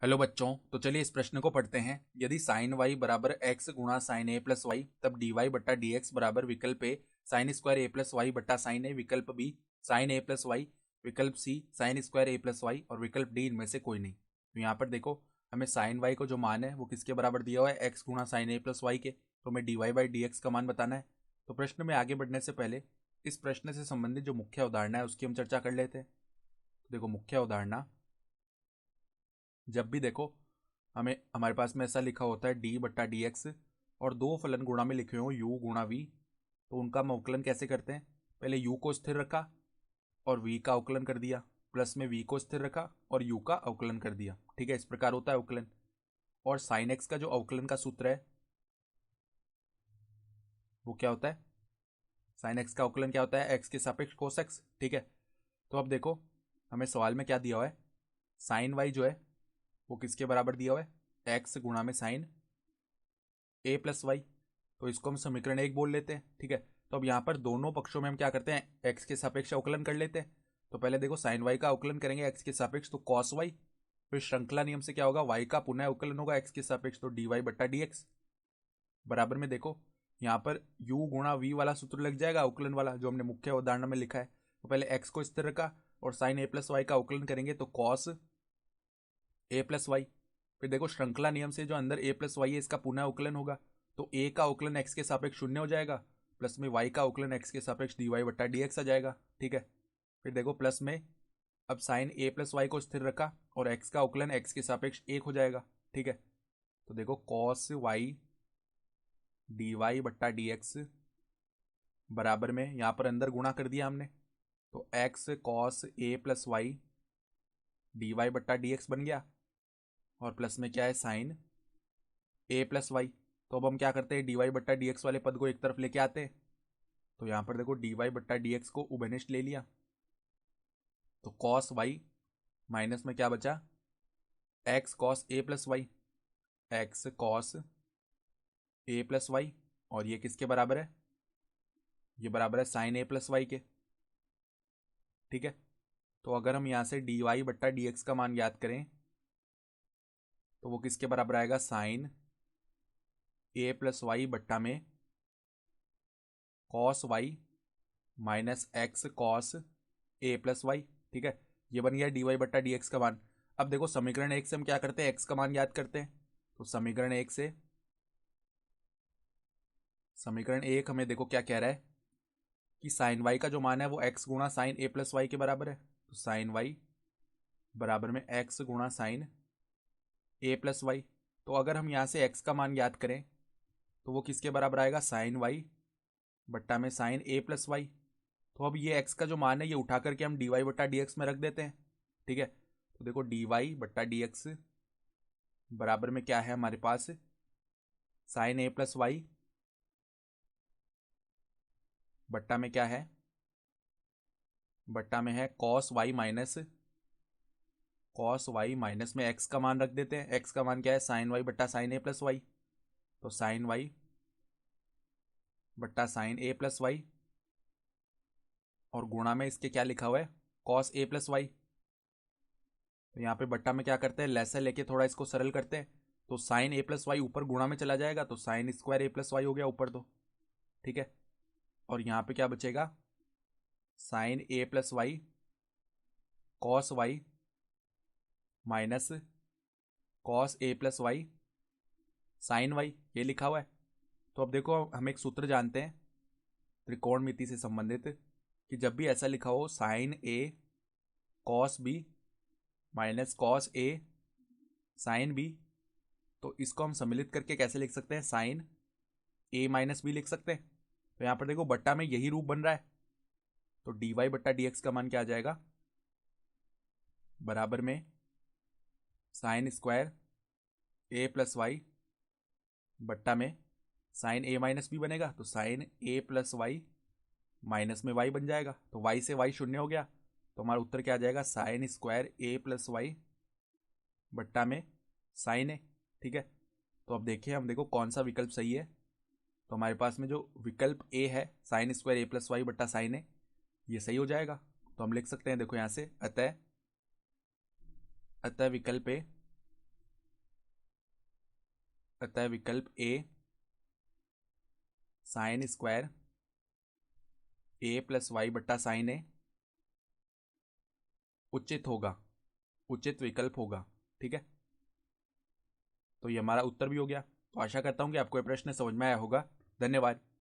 Hello बच्चों, तो चलिए इस प्रश्न को पढ़ते हैं। यदि साइन वाई बराबर एक्स गुणा साइन ए प्लस वाई, तब डी वाई बट्टा डी एक्स बराबर विकल्प ए साइन स्क्वायर ए प्लस वाई बट्टा साइन ए, विकल्प बी साइन ए प्लस वाई, विकल्प सी साइन स्क्वायर ए प्लस वाई और विकल्प डी इनमें से कोई नहीं। तो यहाँ पर देखो, हमें साइन वाई को जो मान है वो किसके बराबर दिया हुआ है, एक्स गुणा साइन ए प्लस वाई के। तो हमें d y by d x का मान बताना है। तो प्रश्न में आगे बढ़ने से पहले इस प्रश्न से संबंधित जो मुख्य उदाहरण है उसकी हम चर्चा कर लेते हैं। तो देखो, मुख्य उदाहरण जब भी देखो हमें हमारे पास में ऐसा लिखा होता है डी बट्टा डी एक्स और दो फलन गुणा में लिखे हो यू गुणा वी, तो उनका हम अवकलन कैसे करते हैं। पहले यू को स्थिर रखा और वी का अवकलन कर दिया, प्लस में वी को स्थिर रखा और यू का अवकलन कर दिया। ठीक है, इस प्रकार होता है अवकलन। और साइन एक्स का जो अवकलन का सूत्र है वो क्या होता है, साइन एक्स का अवकलन क्या होता है, एक्स के सापेक्ष कोस एक्स। ठीक है, तो अब देखो हमें सवाल में क्या दिया हुआ है, साइन वाई जो है वो किसके बराबर दिया हुआ है, एक्स गुणा में साइन ए प्लस वाई। तो इसको हम समीकरण एक बोल लेते हैं। ठीक है, तो अब यहाँ पर दोनों पक्षों में हम क्या करते हैं, एक्स के सापेक्ष अवकलन कर लेते हैं। तो पहले देखो साइन वाई का अवकलन करेंगे एक्स के सापेक्ष, तो कॉस वाई। फिर श्रृंखला नियम से क्या होगा, वाई का पुनः अवकलन होगा एक्स के सापेक्ष, तो डी वाई बट्टा डी एक्स। बराबर में देखो यहाँ पर u गुणा वी वाला सूत्र लग जाएगा, अवकलन वाला जो हमने मुख्य उदाहरण में लिखा है। तो पहले x को स्थिर रखा और साइन ए प्लस वाई का अवकलन करेंगे, तो कॉस ए प्लस वाई। फिर देखो श्रृंखला नियम से जो अंदर ए प्लस वाई है इसका पुनः अवकलन होगा, तो ए का अवकलन एक्स के सापेक्ष शून्य हो जाएगा, प्लस में वाई का अवकलन एक्स के सापेक्ष डी वाई बट्टा डी एक्स आ जाएगा। ठीक है, फिर देखो प्लस में अब साइन ए प्लस वाई को स्थिर रखा और एक्स का अवकलन एक्स के सापेक्ष एक हो जाएगा। ठीक है, तो देखो कॉस वाई डी वाई बट्टा डी एक्स बराबर में यहाँ पर अंदर गुणा कर दिया हमने, तो x cos A plus Y D Y बट्टा डी एक्स बन गया। और प्लस में क्या है, साइन ए प्लस वाई। तो अब हम क्या करते हैं, डी वाई बट्टा डी एक्स वाले पद को एक तरफ लेके आते हैं। तो यहाँ पर देखो डी वाई बट्टा डी एक्स को उभयनिष्ठ ले लिया, तो कॉस वाई माइनस में क्या बचा, x cos A plus Y, x cos A plus Y. और ये किसके बराबर है, ये बराबर है साइन ए प्लस वाई के। ठीक है, तो अगर हम यहाँ से डी वाई बट्टा डी एक्स का मान याद करें तो वो किसके बराबर आएगा, साइन ए प्लस वाई बट्टा में cos Y minus X cos A plus Y. ठीक है, ये बन गया डी वाई बट्टा डी एक्स का मान। अब देखो समीकरण एक से हम क्या करते हैं, एक्स का मान याद करते हैं। तो समीकरण एक से, समीकरण एक हमें देखो क्या कह रहा है कि साइन वाई का जो मान है वो एक्स गुणा साइन ए प्लस वाई के बराबर है। तो साइन वाई बराबर में एक्स गुणा साइन ए प्लस वाई। तो अगर हम यहाँ से एक्स का मान याद करें तो वो किसके बराबर आएगा, साइन वाई बट्टा में साइन ए प्लस वाई। तो अब ये एक्स का जो मान है ये उठा करके हम डी वाई बट्टा डी एक्स में रख देते हैं। ठीक है, तो देखो डी वाई बट्टा डी एक्स बराबर में क्या है हमारे पास, साइन ए प्लस वाई बट्टा में क्या है, बट्टा में है cos Y minus, cos Y minus में एक्स का मान रख देते हैं। एक्स का मान क्या है, साइन वाई बट्टा साइन ए प्लस वाई। तो साइन वाई बट्टा साइन ए प्लस वाई और गुणा में इसके क्या लिखा हुआ है, कॉस ए प्लस वाई। तो यहाँ पे बट्टा में क्या करते हैं, लेसा लेके थोड़ा इसको सरल करते हैं। तो साइन ए प्लस वाई ऊपर गुणा में चला जाएगा, तो साइन स्क्वायर ए प्लस वाई हो गया ऊपर तो। ठीक है, और यहाँ पे क्या बचेगा, sine A plus Y cos Y minus cos A plus Y sine Y, ये लिखा हुआ है। तो अब देखो हम एक सूत्र जानते हैं त्रिकोणमिति से संबंधित कि जब भी ऐसा लिखा हो साइन ए कॉस बी माइनस कॉस ए साइन बी, तो इसको हम सम्मिलित करके कैसे लिख सकते हैं, साइन ए माइनस बी लिख सकते हैं। तो यहाँ पर देखो बट्टा में यही रूप बन रहा है, तो डी वाई बट्टा डी एक्स का मान क्या आ जाएगा, बराबर में साइन स्क्वायर ए प्लस वाई बट्टा में साइन ए माइनस बी बनेगा, तो साइन ए प्लस वाई माइनस में वाई बन जाएगा। तो वाई से वाई शून्य हो गया, तो हमारा उत्तर क्या आ जाएगा, साइन स्क्वायर ए प्लस वाई बट्टा में साइन ए। ठीक है, तो अब देखिए हम देखो कौन सा विकल्प सही है। तो हमारे पास में जो विकल्प ए है साइन स्क्वायर ए प्लस वाई बट्टा साइन ए, ये सही हो जाएगा। तो हम लिख सकते हैं देखो यहाँ से, अतः विकल्प ए अतः विकल्प ए साइन स्क्वायर ए प्लस वाई बट्टा साइन ए उचित होगा, उचित विकल्प होगा। ठीक है, तो ये हमारा उत्तर भी हो गया। तो आशा करता हूं कि आपको ये प्रश्न समझ में आया होगा। धन्यवाद।